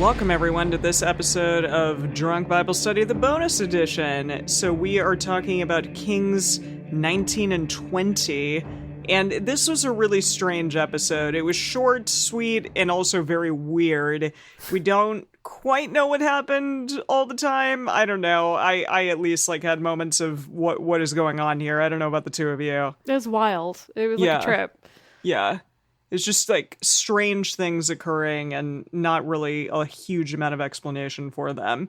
Welcome, everyone, to this episode of Drunk Bible Study, the bonus edition. So we are talking about Kings 19 and 20, and this was a really strange episode. It was short, sweet, and also very weird. We don't quite know what happened all the time. I don't know. I at least had moments of what is going on here. I don't know about the two of you. It was wild. It was like a trip. Yeah. It's just strange things occurring and not really a huge amount of explanation for them.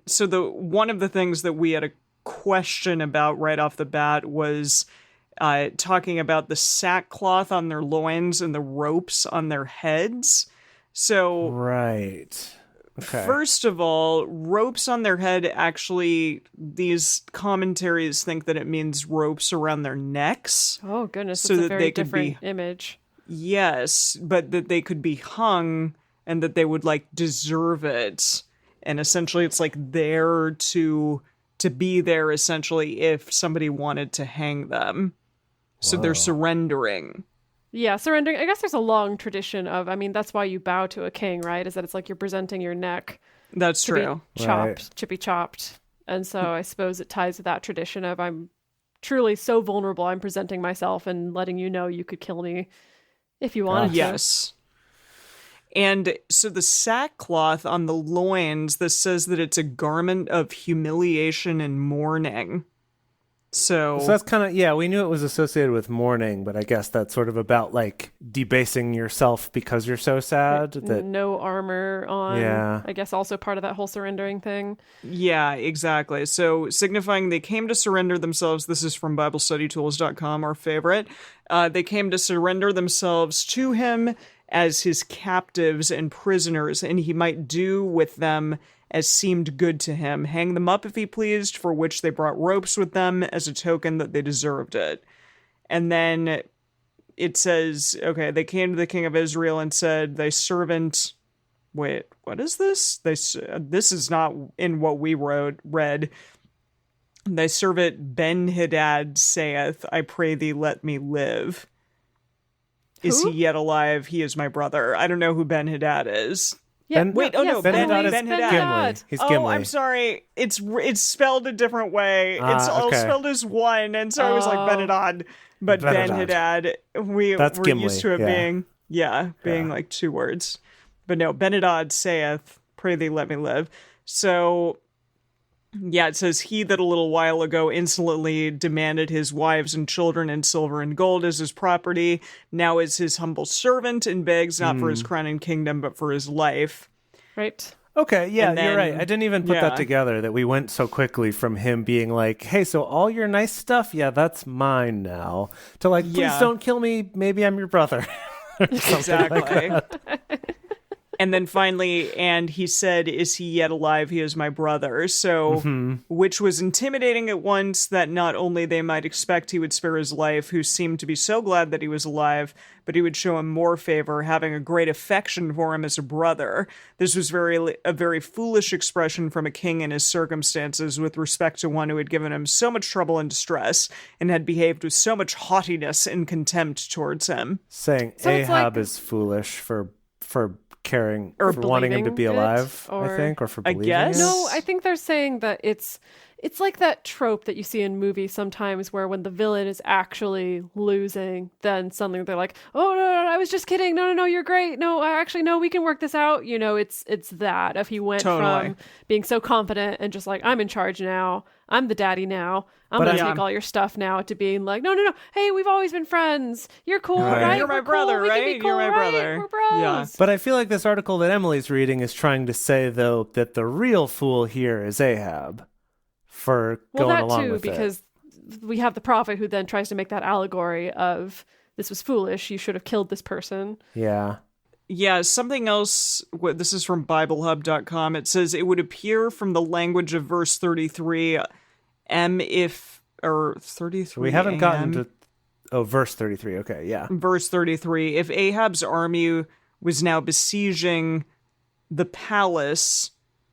So one of the things that we had a question about right off the bat was talking about the sackcloth on their loins and the ropes on their heads. So right. Okay. First of all, ropes on their head, actually, these commentaries think that it means ropes around their necks. Oh, goodness. So that's that a very they could different be image. Yes, but that they could be hung and that they would deserve it. And essentially it's there to be there essentially if somebody wanted to hang them. So they're surrendering. Yeah, surrendering. I guess there's a long tradition of, that's why you bow to a king, right? Is that it's you're presenting your neck. That's true. Be chopped, to be chopped. And so I suppose it ties to that tradition of I'm truly so vulnerable, I'm presenting myself and letting you know you could kill me if you wanted to. Yes. And so the sackcloth on the loins, this says that it's a garment of humiliation and mourning. So that's kind of, we knew it was associated with mourning, but I guess that's sort of about debasing yourself because you're so sad. That no armor on. Yeah. I guess also part of that whole surrendering thing. Yeah, exactly. So signifying they came to surrender themselves. This is from BibleStudyTools.com, our favorite. They came to surrender themselves to him as his captives and prisoners, and he might do with them as seemed good to him, hang them up if he pleased, for which they brought ropes with them as a token that they deserved it. And then it says, okay, they came to the king of Israel and said, thy servant... Wait, what is this? This is not in what we read. Thy servant Ben-Hadad saith, I pray thee, let me live. Who? Is he yet alive? He is my brother. I don't know who Ben-Hadad is. Yeah. Ben-Hadad. He's Gimli. Oh, I'm sorry. It's spelled a different way. It's all spelled as one, and so I was like Ben-Hadad. But Ben-Hadad, we're Gimli, used to it being two words. But no, Ben-Hadad saith, pray thee let me live. So, it says, he that a little while ago insolently demanded his wives and children and silver and gold as his property, now is his humble servant and begs not for his crown and kingdom, but for his life. Right. Okay, you're right. I didn't even put that together, that we went so quickly from him being like, hey, so all your nice stuff, that's mine now, to please don't kill me, maybe I'm your brother. Exactly. And then finally, and he said, is he yet alive? He is my brother. So, which was intimidating at once, that not only they might expect he would spare his life, who seemed to be so glad that he was alive, but he would show him more favor, having a great affection for him as a brother. This was a very foolish expression from a king in his circumstances with respect to one who had given him so much trouble and distress, and had behaved with so much haughtiness and contempt towards him. Saying so Ahab is foolish for caring or for wanting him to be alive, I think, or for believing it. No, I think they're saying that it's like that trope that you see in movies sometimes where when the villain is actually losing, then suddenly they're like, oh, no, I was just kidding. No, you're great. No, no, we can work this out. It's that. If he went from being so confident and just I'm in charge now, I'm the daddy now, I'm going to take all your stuff now, to being like, no, hey, we've always been friends. You're cool, right? You're my brother, cool. right? Cool, you're my brother. We're bros. Yeah. But I feel like this article that Emily's reading is trying to say, though, that the real fool here is Ahab for going along with it. Well, that too, because we have the prophet who then tries to make that allegory of, this was foolish, you should have killed this person. Yeah. Yeah, something else, this is from BibleHub.com. It says, it would appear from the language of verse 33, 33. We haven't gotten to verse 33. Okay, yeah. Verse 33. If Ahab's army was now besieging the palace,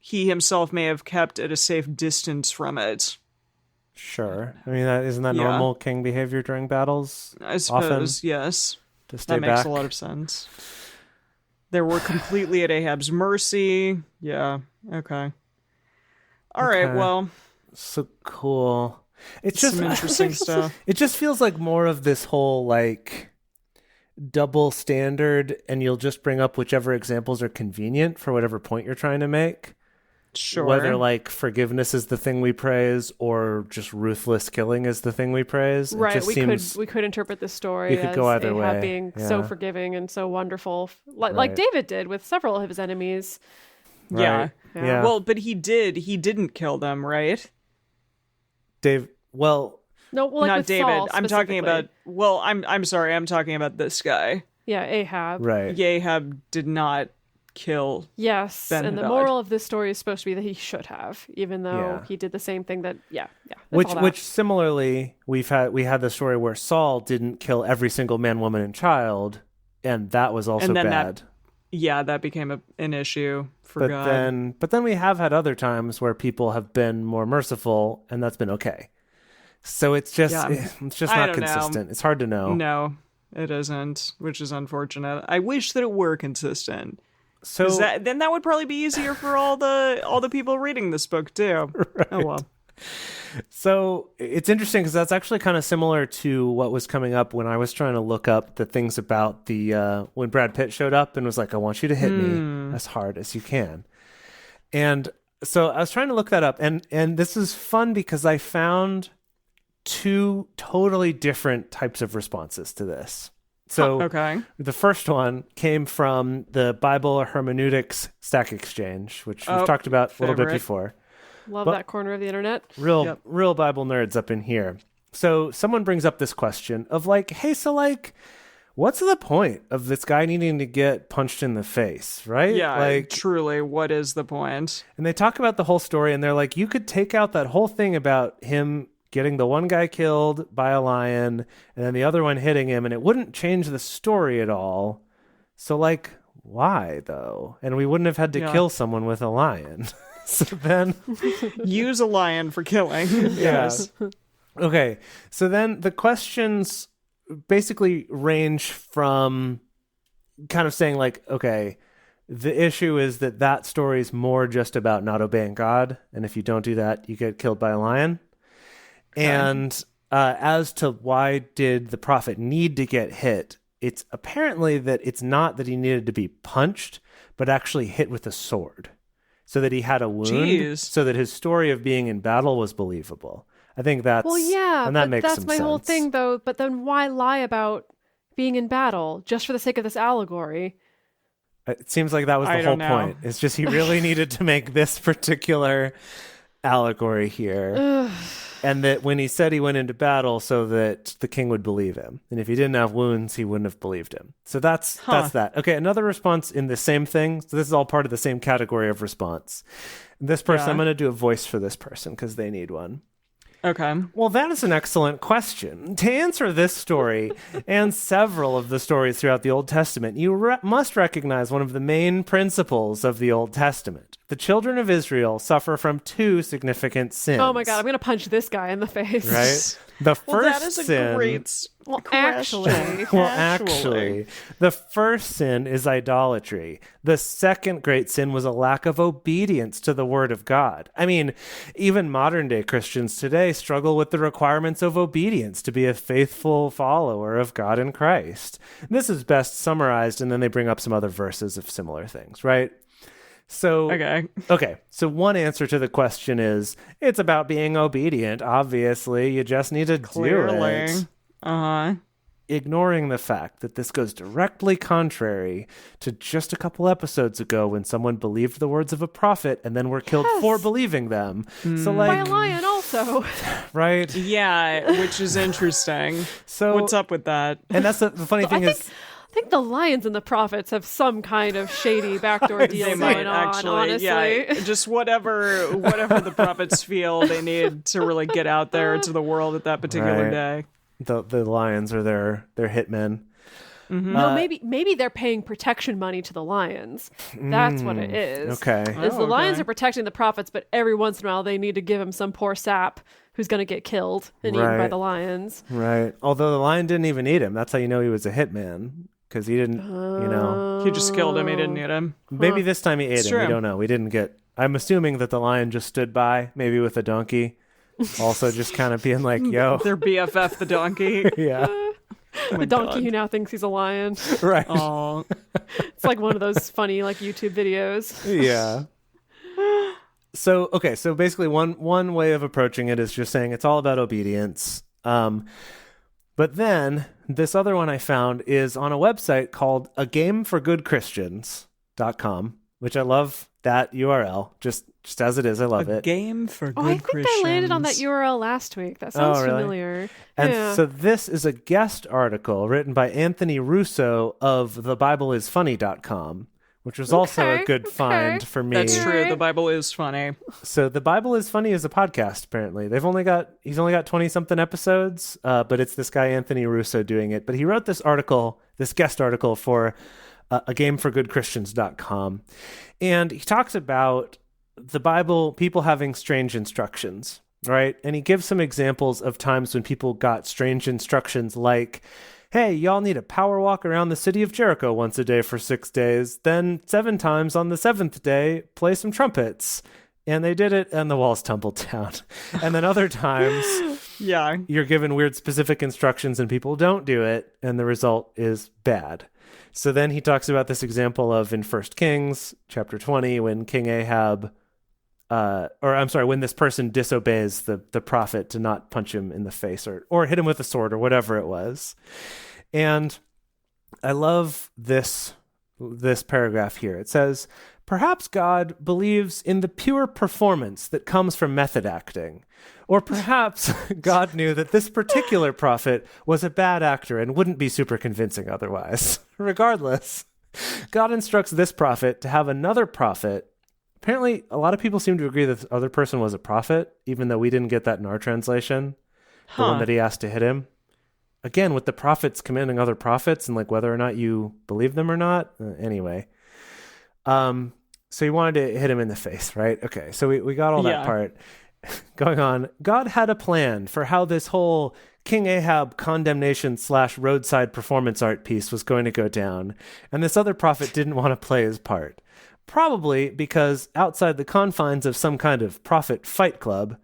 he himself may have kept at a safe distance from it. Sure. I mean, isn't that normal king behavior during battles? I suppose, often? yes. To stay that back? makes a lot of sense. They were completely at Ahab's mercy. Yeah. Okay. All right. Well. So cool. It's just some interesting stuff. It just feels like more of this whole like double standard, and you'll just bring up whichever examples are convenient for whatever point you're trying to make. Sure. Whether like forgiveness is the thing we praise or just ruthless killing is the thing we praise. Right. We could interpret this story as go either Ahab way. being so forgiving and so wonderful, like David did with several of his enemies. Yeah. Right. Yeah. Well, but he didn't kill them, right? Not not David. I'm talking about. Well, I'm sorry. I'm talking about this guy. Yeah, Ahab. Right. Ahab did not kill. Yes, Ben-Hadad. and the moral of this story is supposed to be that he should have, even though he did the same thing that. Which similarly we had the story where Saul didn't kill every single man, woman, and child, and that was also bad. That became an issue for God. But then we have had other times where people have been more merciful, and that's been okay. So it's just not consistent. It's hard to know. No, it isn't, which is unfortunate. I wish that it were consistent. So then that would probably be easier for all the people reading this book too. Right. Oh well. So it's interesting because that's actually kind of similar to what was coming up when I was trying to look up the things about the when Brad Pitt showed up and was like, "I want you to hit me as hard as you can." And so I was trying to look that up, and this is fun because I found two totally different types of responses to this. So the first one came from the Bible Hermeneutics Stack Exchange, which we've talked about a little bit before. Love that corner of the internet. Real Bible nerds up in here. So someone brings up this question of like, hey, so like, what's the point of this guy needing to get punched in the face, right? Yeah, like truly, what is the point? And they talk about the whole story, and they're like, you could take out that whole thing about him getting the one guy killed by a lion and then the other one hitting him, and it wouldn't change the story at all. So like, why though? And we wouldn't have had to kill someone with a lion. So then use a lion for killing. Yes. Okay. So then the questions basically range from kind of saying like, okay, the issue is that story is more just about not obeying God. And if you don't do that, you get killed by a lion. Okay. And as to why did the prophet need to get hit, it's apparently that it's not that he needed to be punched, but actually hit with a sword so that he had a wound, so that his story of being in battle was believable. I think that's... Well, yeah, and that but makes that's some my sense. whole thing, though. But then why lie about being in battle just for the sake of this allegory? It seems like that was the whole point. It's just he really needed to make this particular allegory here. And that when he said he went into battle so that the king would believe him. And if he didn't have wounds, he wouldn't have believed him. So that's that. Okay, another response in the same thing. So this is all part of the same category of response. This person, I'm going to do a voice for this person because they need one. Okay. Well, that is an excellent question. To answer this story and several of the stories throughout the Old Testament, you must recognize one of the main principles of the Old Testament. The children of Israel suffer from two significant sins. Oh my God, I'm going to punch this guy in the face. Right? The first that is a sin... great actually, the first sin is idolatry. The second great sin was a lack of obedience to the word of God. I mean, even modern day Christians today struggle with the requirements of obedience to be a faithful follower of God in Christ. This is best summarized, and then they bring up some other verses of similar things, right? So, okay. So one answer to the question is, it's about being obedient. Obviously, you just need to do it. Ignoring the fact that this goes directly contrary to just a couple episodes ago when someone believed the words of a prophet and then were killed for believing them. So, like, by a lion also. Right? Yeah, which is interesting. So what's up with that? And that's the funny thing is... I think the lions and the prophets have some kind of shady backdoor deal going on, actually, honestly. Yeah, just whatever the prophets feel they need to really get out there to the world at that particular day. The lions are their hitmen. Mm-hmm. No, maybe they're paying protection money to the lions. That's what it is. Okay. The lions are protecting the prophets, but every once in a while they need to give him some poor sap who's going to get killed and eaten by the lions. Right. Although the lion didn't even eat him. That's how you know he was a hitman. because he didn't, He just killed him. He didn't eat him. maybe this time he ate him. true. We don't know. We didn't get. I'm assuming that the lion just stood by, maybe with a donkey, also just kind of being like, "Yo, Their BFF, the donkey. yeah, The donkey who now thinks he's a lion. right, Oh, It's like one of those funny like YouTube videos. yeah." So basically one way of approaching it is just saying it's all about obedience. But then this other one I found is on a website called agameforgoodchristians.com, which I love that URL just as it is. I love it. game for good Oh, I think Christians. I landed on that URL last week. That sounds really? familiar. And yeah. so this is a guest article written by Anthony Russo of thebibleisfunny.com, which was also a good find for me. That's true. The Bible is funny. So The Bible is Funny is a podcast, apparently. He's only got 20-something episodes, but it's this guy, Anthony Russo, doing it. But he wrote this guest article for agameforgoodchristians.com. And he talks about the Bible, people having strange instructions, right? And he gives some examples of times when people got strange instructions like, hey, y'all need a power walk around the city of Jericho once a day for 6 days. Then 7 times on the 7th day, play some trumpets. And they did it, and the walls tumbled down. And then other times, Yeah. you're given weird specific instructions and people don't do it, and the result is bad. So then he talks about this example of in 1 Kings chapter 20, when King Ahab, when this person disobeys the prophet to not punch him in the face or hit him with a sword or whatever it was. And I love this paragraph here. It says, perhaps God believes in the pure performance that comes from method acting. Or perhaps God knew that this particular prophet was a bad actor and wouldn't be super convincing otherwise. Regardless, God instructs this prophet to have another prophet. Apparently, a lot of people seem to agree that this other person was a prophet, even though we didn't get that in our translation. The one that he asked to hit him. Again, with the prophets commanding other prophets and like whether or not you believe them or not. Anyway. So he wanted to hit him in the face, right? Okay, so we got all that part going on. God had a plan for how this whole King Ahab condemnation / roadside performance art piece was going to go down. And this other prophet didn't want to play his part. Probably because outside the confines of some kind of prophet fight club,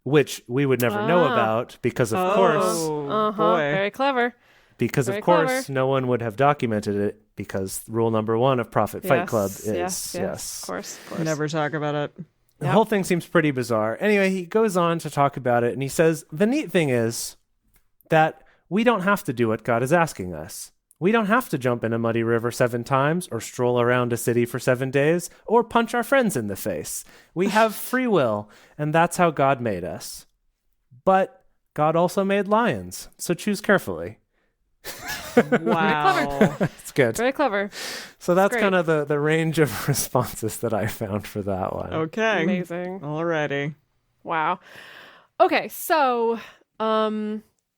which we would never know about because, of course... Boy. Very clever. Because, Very of course, clever. no one would have documented it because rule number 1 of Prophet Fight Club is... Yes, of course. Never talk about it. The whole thing seems pretty bizarre. Anyway, he goes on to talk about it, and he says, the neat thing is that we don't have to do what God is asking us. We don't have to jump in a muddy river 7 times, or stroll around a city for 7 days, or punch our friends in the face. We have free will, and that's how God made us. But God also made lions, so choose carefully. Wow. It's good. Very clever. So that's great. kind of the range of responses that I found for that one. Okay. Amazing. Alrighty. Wow. Okay, so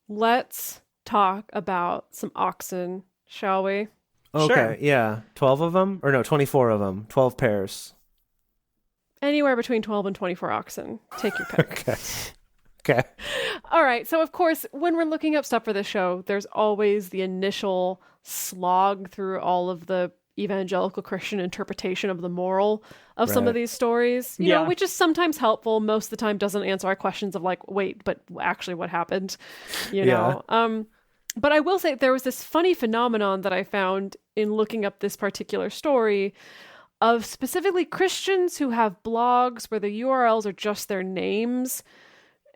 let's talk about some oxen, shall we? Okay, Sure. yeah. 12 of them? Or no, 24 of them. 12 pairs. Anywhere between 12 and 24 oxen. Take your pick. Okay. All right. So, of course, when we're looking up stuff for this show, there's always the initial slog through all of the evangelical Christian interpretation of the moral of some of these stories, you know, which is sometimes helpful. Most of the time doesn't answer our questions of like, wait, but actually what happened, you know? But I will say there was this funny phenomenon that I found in looking up this particular story of specifically Christians who have blogs where the URLs are just their names.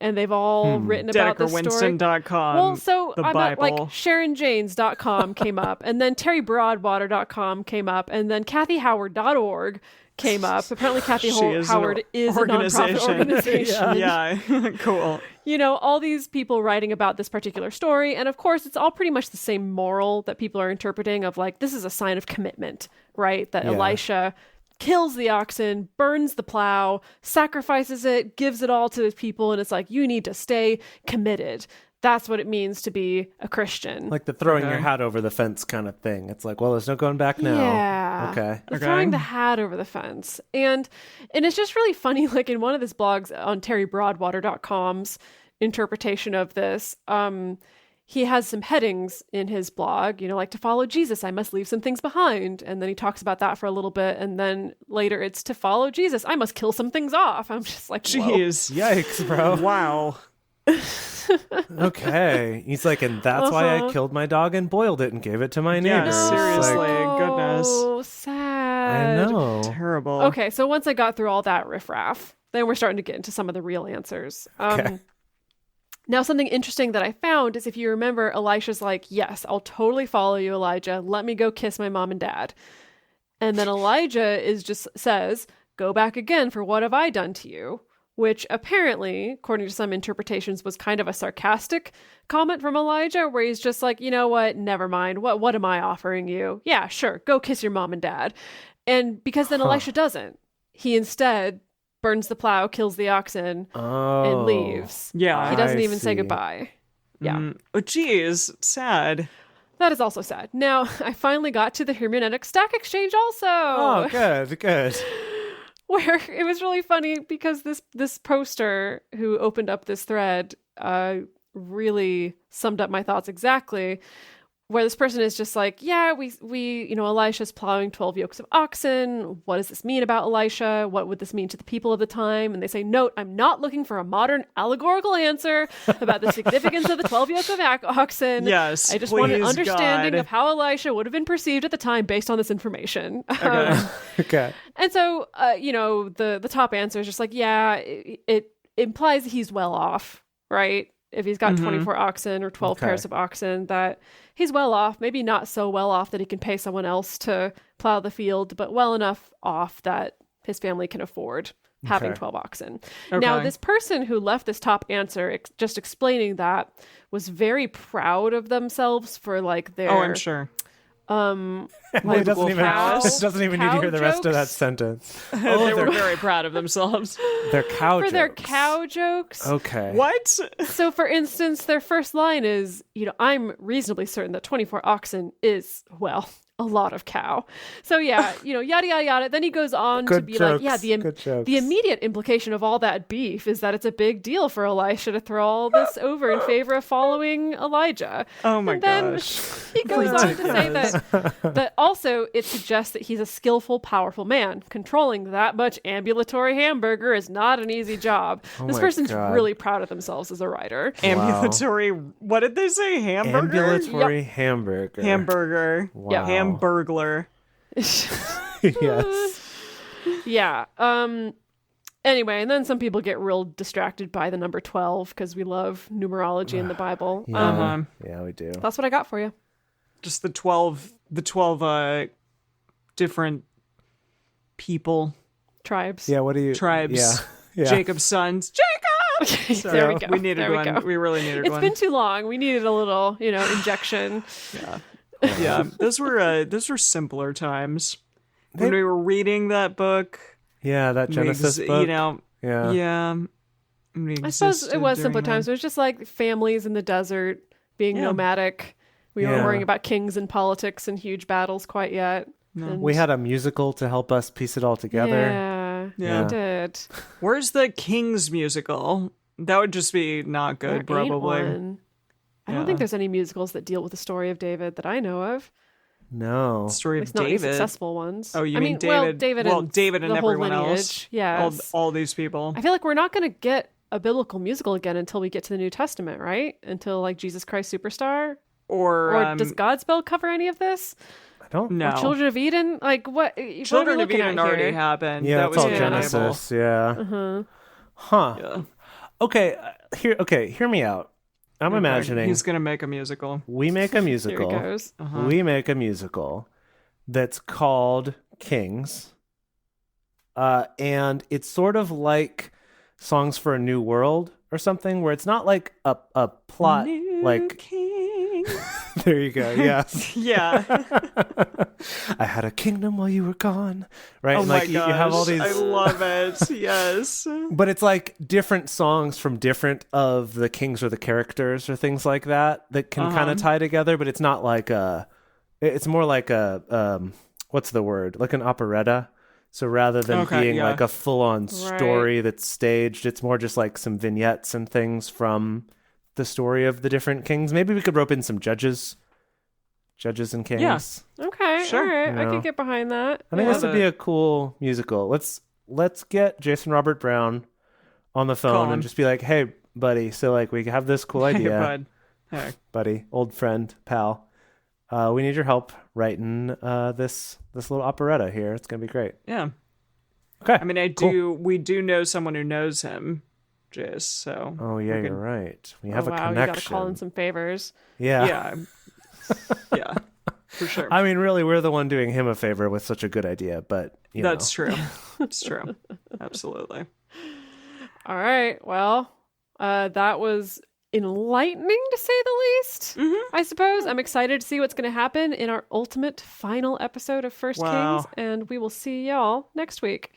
And they've all written about this story. DedekerWinston.com. Well, so the I'm Bible. like SharonJanes.com came up, and then TerryBroadwater.com came up, and then KathyHoward.org came up. Apparently, Kathy Howard is a nonprofit organization. Yeah. Cool. You know, all these people writing about this particular story, and of course, it's all pretty much the same moral that people are interpreting of like, this is a sign of commitment, right? That Elisha kills the oxen, burns the plow, sacrifices it, gives it all to his people, and it's like, you need to stay committed. That's what it means to be a Christian. Like the throwing your hat over the fence kind of thing. It's like, well, there's no going back now. Yeah. Okay. Throwing the hat over the fence. And it's just really funny, like in one of his blogs on TerryBroadwater.com's interpretation of this, he has some headings in his blog, like to follow Jesus, I must leave some things behind. And then he talks about that for a little bit. And then later it's to follow Jesus, I must kill some things off. I'm just like, whoa. Jeez. Yikes, bro. Wow. Okay. He's like, and that's why I killed my dog and boiled it and gave it to my neighbor. Yeah, seriously. Like, Goodness. Oh, sad. I know. Terrible. Okay, so once I got through all that riffraff, then we're starting to get into some of the real answers. Okay. Now, something interesting that I found is if you remember, Elisha's like, yes, I'll totally follow you, Elijah. Let me go kiss my mom and dad. And then Elijah says, go back again, for what have I done to you? Which apparently, according to some interpretations, was kind of a sarcastic comment from Elijah, where he's just like, you know what, never mind. What am I offering you? Yeah, sure, go kiss your mom and dad. And because then Elisha doesn't. He instead burns the plow, kills the oxen, and leaves. Yeah. He doesn't even say goodbye. Yeah. Oh, geez. Sad. That is also sad. Now, I finally got to the hermeneutic stack exchange also. Oh, good. Where it was really funny because this poster who opened up this thread really summed up my thoughts exactly. Where this person is just like, yeah, we Elisha's plowing 12 yokes of oxen. What does this mean about Elisha? What would this mean to the people of the time? And they say, note, I'm not looking for a modern allegorical answer about the significance of the 12 yoke of oxen. Yes, I just want an please, understanding God. of how Elisha would have been perceived at the time based on this information. Okay. Okay. And so, the top answer is just like, yeah, it implies he's well off, right? If he's got 24 oxen or 12 pairs of oxen, that he's well off, maybe not so well off that he can pay someone else to plow the field, but well enough off that his family can afford having 12 oxen. Okay. Now, this person who left this top answer, just explaining that, was very proud of themselves for like their... Oh, I'm sure. It doesn't even need to hear the rest of that sentence. They were very proud of themselves. Their cow for their jokes. cow jokes. Okay. What? So, for instance, their first line is, I'm reasonably certain that 24 oxen is, well, a lot of cow. So, yeah, yada, yada, yada. Then he goes on to be jokes. like, yeah, the immediate implication of all that beef is that it's a big deal for Elisha to throw all this over in favor of following Elijah. Oh, my and then gosh. he goes on to say that also it suggests that he's a skillful, powerful man. Controlling that much ambulatory hamburger is not an easy job. This my person's God. really proud of themselves as a writer. Ambulatory. What did they say? Hamburger? Ambulatory hamburger. Hamburger. Wow. Yeah. Hamburglar. Yes. Yeah. Anyway, and then some people get real distracted by the number 12 because we love numerology in the Bible. Yeah. Yeah, we do. That's what I got for you. Just the 12 different people, Tribes. Yeah, what do you... tribes, Yeah. Jacob's sons. Jacob! Okay, there we go. We needed There one. we go. We really needed It's one. been too long. We needed a little, injection. Yeah, those were simpler times when we were reading that book. Yeah, that Genesis book. Yeah. I suppose it was simpler times. It was just like families in the desert being nomadic. We weren't worrying about kings and politics and huge battles quite yet. No. We had a musical to help us piece it all together. Yeah, we did. Where's the King's musical? That would just be not good, There ain't probably. one. I don't think there's any musicals that deal with the story of David that I know of. No. Story At of least not any David. successful ones. Oh, you I mean David? David and David and the whole everyone lineage. else. Yes. All these people. I feel like we're not going to get a biblical musical again until we get to the New Testament, right? Until like Jesus Christ Superstar? Or does God's Spell cover any of this? I don't no. Or Children of Eden? Like what? Children what are of we looking Eden at already here? happened. Yeah, that it's was all the Genesis. Yeah. Uh-huh. Huh. Yeah. Okay, hear me out. I'm imagining he's gonna make a musical. we make a musical. Here it goes. We make a musical that's called Kings. And it's sort of like Songs for a New World or something, where it's not like a plot New like King. there you go. Yes. Yeah. I had a kingdom while you were gone. Right? Oh And, my like gosh. you have all these I love it. Yes. but it's like different songs from different of the kings or the characters or things like that can kind of tie together, but it's not like it's more like a what's the word? Like an operetta. So rather than being like a full-on story that's staged, it's more just like some vignettes and things from the story of the different kings. Maybe we could rope in some judges and kings. Yeah. Okay, Sure. all right. You I know. could get behind that. I think Yeah. this would be a cool musical. Let's get Jason Robert Brown on the phone Call him. and just be like, hey, buddy, so like we have this cool Hey, idea. bud. Hey. Buddy, old friend, pal. We need your help writing this little operetta here. It's gonna be great. Yeah. Okay. I mean, we do know someone who knows him, Jace, so. Oh yeah, we you're can- right. We have Oh, a wow, you got to connection. call in some favors. Yeah. Yeah. Yeah. For sure. I mean, really, we're the one doing him a favor with such a good idea, but you know. That's true. It's true. Absolutely. All right. Well, that was enlightening to say the least, I suppose. I'm excited to see what's going to happen in our ultimate final episode of First Wow. Kings, and we will see y'all next week.